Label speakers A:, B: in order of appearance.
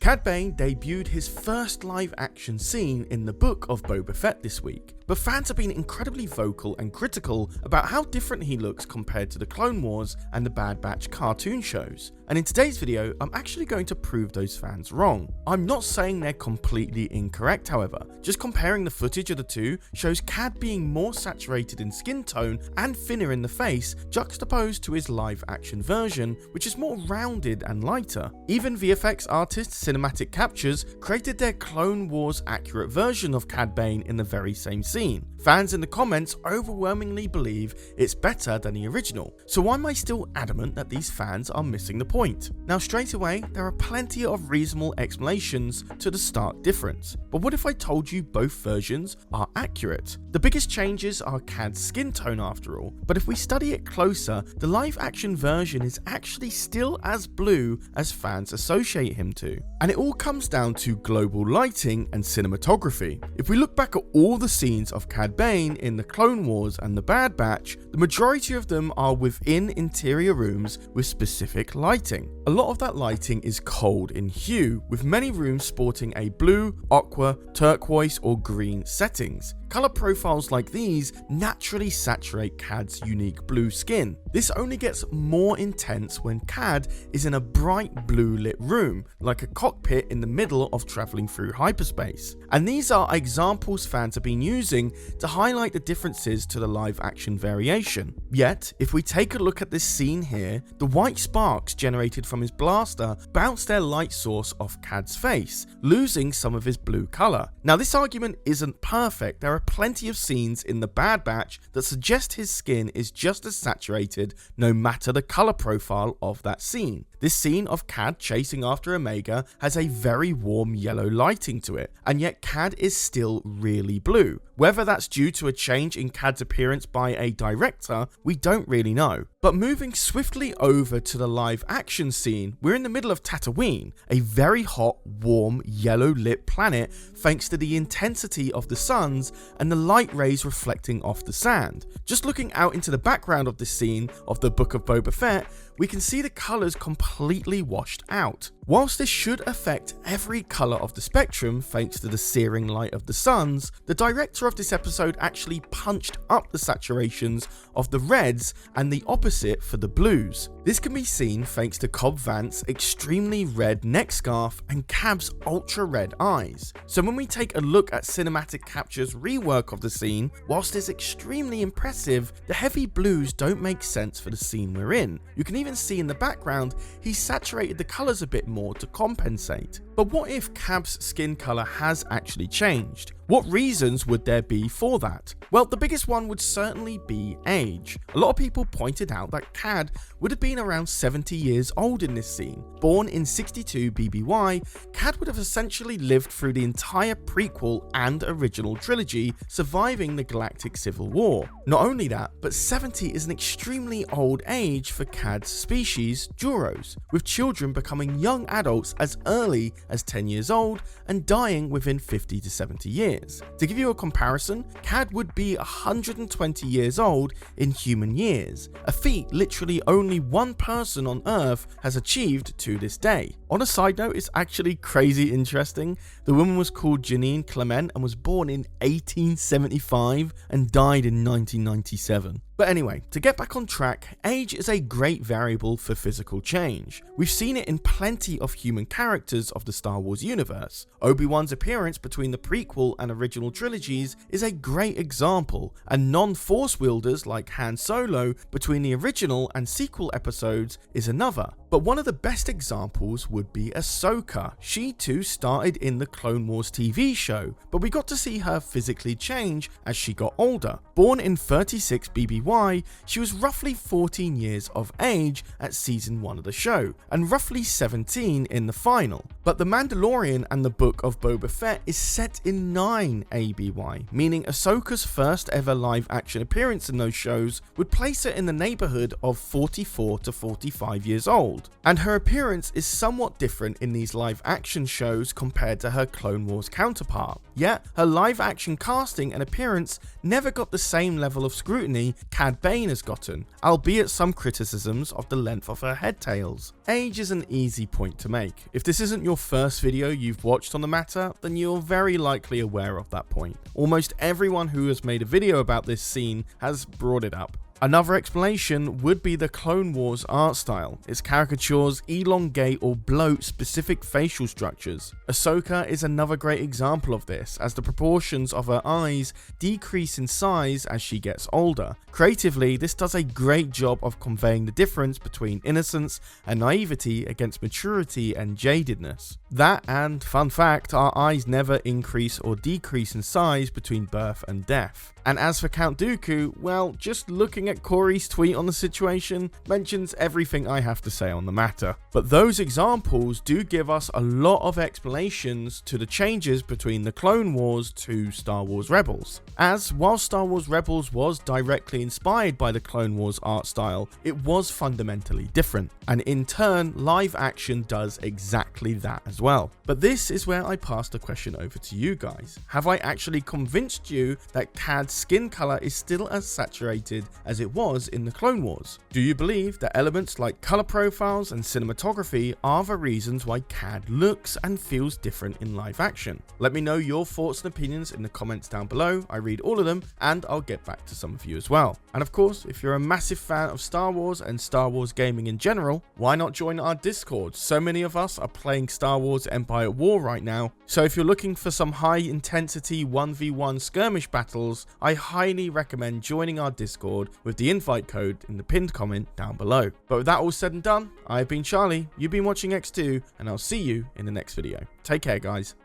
A: Cad Bane debuted his first live-action scene in the Book of Boba Fett this week, but fans have been incredibly vocal and critical about how different he looks compared to the Clone Wars and the Bad Batch cartoon shows. And in today's video, I'm actually going to prove those fans wrong. I'm not saying they're completely incorrect, however. Just comparing the footage of the two shows Cad being more saturated in skin tone and thinner in the face, juxtaposed to his live-action version, which is more rounded and lighter. Even VFX artists Cinematic Captures created their Clone Wars accurate version of Cad Bane in the very same scene. Fans in the comments overwhelmingly believe it's better than the original, so why am I still adamant that these fans are missing the point? Now straight away, there are plenty of reasonable explanations to the stark difference, but what if I told you both versions are accurate? The biggest changes are Cad's skin tone after all, but if we study it closer, the live action version is actually still as blue as fans associate him to. And it all comes down to global lighting and cinematography. If we look back at all the scenes of Cad Bane in the Clone Wars and the Bad Batch, the majority of them are within interior rooms with specific lighting. A lot of that lighting is cold in hue, with many rooms sporting a blue, aqua, turquoise or green settings. Color profiles like these naturally saturate Cad's unique blue skin. This only gets more intense when Cad is in a bright blue lit room, like a cockpit in the middle of traveling through hyperspace. And these are examples fans have been using to highlight the differences to the live action variation. Yet, if we take a look at this scene here, the white sparks generated from his blaster bounce their light source off Cad's face, losing some of his blue color. Now this argument isn't perfect. There are plenty of scenes in the Bad Batch that suggest his skin is just as saturated no matter the color profile of that scene. This scene of Cad chasing after Omega has a very warm yellow lighting to it, and yet Cad is still really blue. Whether that's due to a change in Cad's appearance by a director, we don't really know. But moving swiftly over to the live action scene, we're in the middle of Tatooine, a very hot, warm, yellow lit planet thanks to the intensity of the suns and the light rays reflecting off the sand. Just looking out into the background of this scene of the Book of Boba Fett, we can see the colours completely washed out. Whilst this should affect every colour of the spectrum thanks to the searing light of the suns, the director of this episode actually punched up the saturations of the reds and the opposite for the blues. This can be seen thanks to Cobb Vanth's extremely red neck scarf and Cab's ultra red eyes. So when we take a look at Cinematic Capture's rework of the scene, whilst it's extremely impressive, the heavy blues don't make sense for the scene we're in. You can even see in the background, he saturated the colours a bit more to compensate. But what if Cab's skin colour has actually changed? What reasons would there be for that? Well, the biggest one would certainly be age. A lot of people pointed out that Cad would have been around 70 years old in this scene. Born in 62 BBY, Cad would have essentially lived through the entire prequel and original trilogy, surviving the Galactic Civil War. Not only that, but 70 is an extremely old age for Cad's species, Duros, with children becoming young adults as early as 10 years old and dying within 50 to 70 years. To give you a comparison, Cad would be 120 years old in human years, a feat literally only one person on Earth has achieved to this day. On a side note, it's actually crazy interesting. The woman was called Janine Clement and was born in 1875 and died in 1997. But anyway, to get back on track, age is a great variable for physical change. We've seen it in plenty of human characters of the Star Wars universe. Obi-Wan's appearance between the prequel and original trilogies is a great example, and non-Force wielders like Han Solo between the original and sequel episodes is another. But one of the best examples would be Ahsoka. She too started in the Clone Wars TV show, but we got to see her physically change as she got older. Born in 36 BBY, she was roughly 14 years of age at season 1 of the show, and roughly 17 in the final. But The Mandalorian and the Book of Boba Fett is set in 9 ABY, meaning Ahsoka's first ever live action appearance in those shows would place her in the neighbourhood of 44 to 45 years old. old, and her appearance is somewhat different in these live action shows compared to her Clone Wars counterpart. Yet, her live action casting and appearance never got the same level of scrutiny Cad Bane has gotten, albeit some criticisms of the length of her head tails. Age is an easy point to make. If this isn't your first video you've watched on the matter, then you're very likely aware of that point. Almost everyone who has made a video about this scene has brought it up. Another explanation would be the Clone Wars art style. Its caricatures elongate or bloat specific facial structures. Ahsoka is another great example of this, as the proportions of her eyes decrease in size as she gets older. Creatively, this does a great job of conveying the difference between innocence and naivety against maturity and jadedness. That, and fun fact, our eyes never increase or decrease in size between birth and death. And as for Count Dooku, well, just looking at Corey's tweet on the situation mentions everything I have to say on the matter. But those examples do give us a lot of explanations to the changes between the Clone Wars to Star Wars Rebels. As, while Star Wars Rebels was directly inspired by the Clone Wars art style, it was fundamentally different. And in turn, live action does exactly that as well. But this is where I pass the question over to you guys. Have I actually convinced you that Cad's skin color is still as saturated as it was in the Clone Wars? Do you believe that elements like color profiles and cinematography are the reasons why Cad looks and feels different in live action? Let me know your thoughts and opinions in the comments down below. I read all of them, and I'll get back to some of you as well. And of course, if you're a massive fan of Star Wars and Star Wars gaming in general, why not join our Discord? So many of us are playing Star Wars Empire at War right now, so if you're looking for some high intensity 1v1 skirmish battles, I highly recommend joining our Discord with the invite code in the pinned comment down below. But with that all said and done, I've been Charlie, you've been watching EcksToo, and I'll see you in the next video. Take care, guys.